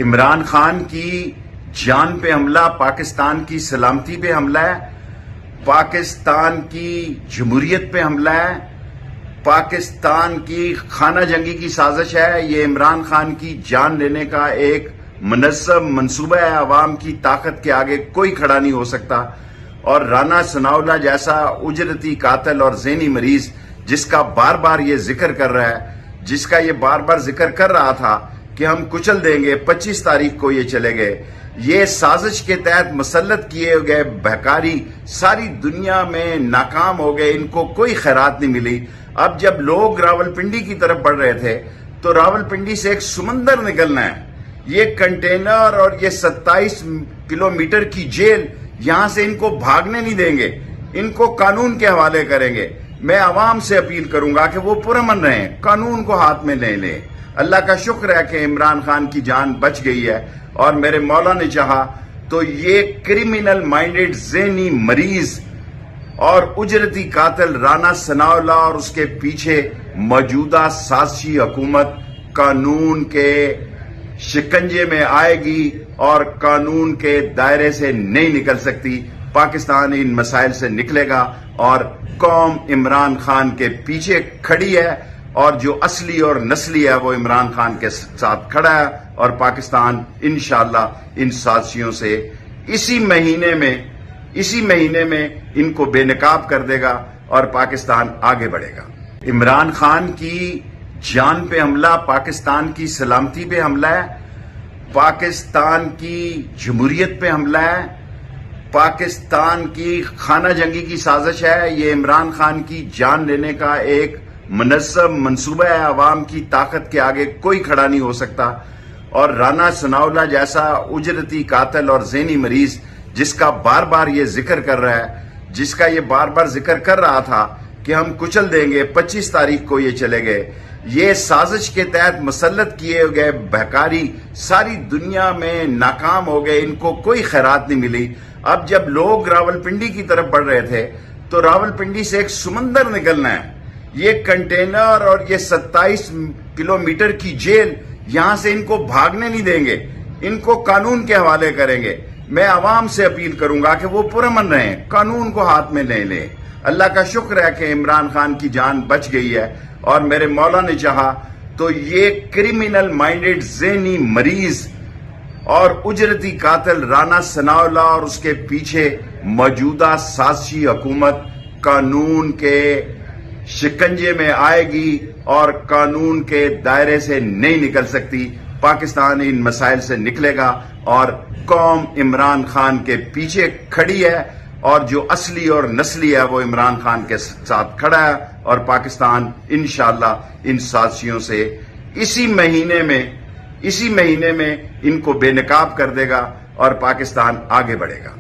عمران خان کی جان پہ حملہ، پاکستان کی سلامتی پہ حملہ ہے، پاکستان کی جمہوریت پہ حملہ ہے، پاکستان کی خانہ جنگی کی سازش ہے۔ یہ عمران خان کی جان لینے کا ایک منظم منصوبہ ہے۔ عوام کی طاقت کے آگے کوئی کھڑا نہیں ہو سکتا، اور رانا ثناءاللہ جیسا اجرتی قاتل اور ذہنی مریض جس کا بار بار یہ ذکر کر رہا ہے، جس کا یہ بار بار ذکر کر رہا تھا کہ ہم کچل دیں گے، 25 تاریخ کو یہ چلے گئے، یہ سازش کے تحت مسلط کیے گئے بہکاری ساری دنیا میں ناکام ہو گئے، ان کو کوئی خیرات نہیں ملی۔ اب جب لوگ راولپنڈی کی طرف بڑھ رہے تھے تو راولپنڈی سے ایک سمندر نکلنا ہے، یہ کنٹینر اور یہ 27 کلومیٹر کی جیل، یہاں سے ان کو بھاگنے نہیں دیں گے، ان کو قانون کے حوالے کریں گے۔ میں عوام سے اپیل کروں گا کہ وہ پرامن رہیں، قانون کو ہاتھ میں لے لیں۔ اللہ کا شکر ہے کہ عمران خان کی جان بچ گئی ہے، اور میرے مولا نے چاہا تو یہ کرمینل مائنڈڈ ذہنی مریض اور اجرتی قاتل رانا ثناءاللہ اور اس کے پیچھے موجودہ سازشی حکومت قانون کے شکنجے میں آئے گی اور قانون کے دائرے سے نہیں نکل سکتی۔ پاکستان ان مسائل سے نکلے گا، اور قوم عمران خان کے پیچھے کھڑی ہے، اور جو اصلی اور نسلی ہے وہ عمران خان کے ساتھ کھڑا ہے، اور پاکستان انشاءاللہ ان سازشیوں سے اسی مہینے میں ان کو بے نقاب کر دے گا اور پاکستان آگے بڑھے گا۔ عمران خان کی جان پہ حملہ، پاکستان کی سلامتی پہ حملہ ہے، پاکستان کی جمہوریت پہ حملہ ہے، پاکستان کی خانہ جنگی کی سازش ہے۔ یہ عمران خان کی جان لینے کا ایک منظم منصوبہ ہے۔ عوام کی طاقت کے آگے کوئی کھڑا نہیں ہو سکتا، اور رانا ثناءاللہ جیسا اجرتی قاتل اور ذہنی مریض جس کا بار بار یہ ذکر کر رہا ہے، جس کا یہ بار بار ذکر کر رہا تھا کہ ہم کچل دیں گے، 25 تاریخ کو یہ چلے گئے، یہ سازش کے تحت مسلط کیے گئے بہکاری ساری دنیا میں ناکام ہو گئے، ان کو کوئی خیرات نہیں ملی۔ اب جب لوگ راولپنڈی کی طرف بڑھ رہے تھے تو راولپنڈی سے ایک سمندر نکلنا ہے، یہ کنٹینر اور یہ 27 کلومیٹر کی جیل، یہاں سے ان کو بھاگنے نہیں دیں گے، ان کو قانون کے حوالے کریں گے۔ میں عوام سے اپیل کروں گا کہ وہ پرامن رہیں، قانون کو ہاتھ میں لے لیں۔ اللہ کا شکر ہے کہ عمران خان کی جان بچ گئی ہے، اور میرے مولا نے چاہا تو یہ کرمینل مائنڈڈ ذہنی مریض اور اجرتی قاتل رانا ثناءاللہ اور اس کے پیچھے موجودہ سازشی حکومت قانون کے شکنجے میں آئے گی اور قانون کے دائرے سے نہیں نکل سکتی۔ پاکستان ان مسائل سے نکلے گا، اور قوم عمران خان کے پیچھے کھڑی ہے، اور جو اصلی اور نسلی ہے وہ عمران خان کے ساتھ کھڑا ہے، اور پاکستان انشاءاللہ ان سازشیوں سے اسی مہینے میں ان کو بے نقاب کر دے گا اور پاکستان آگے بڑھے گا۔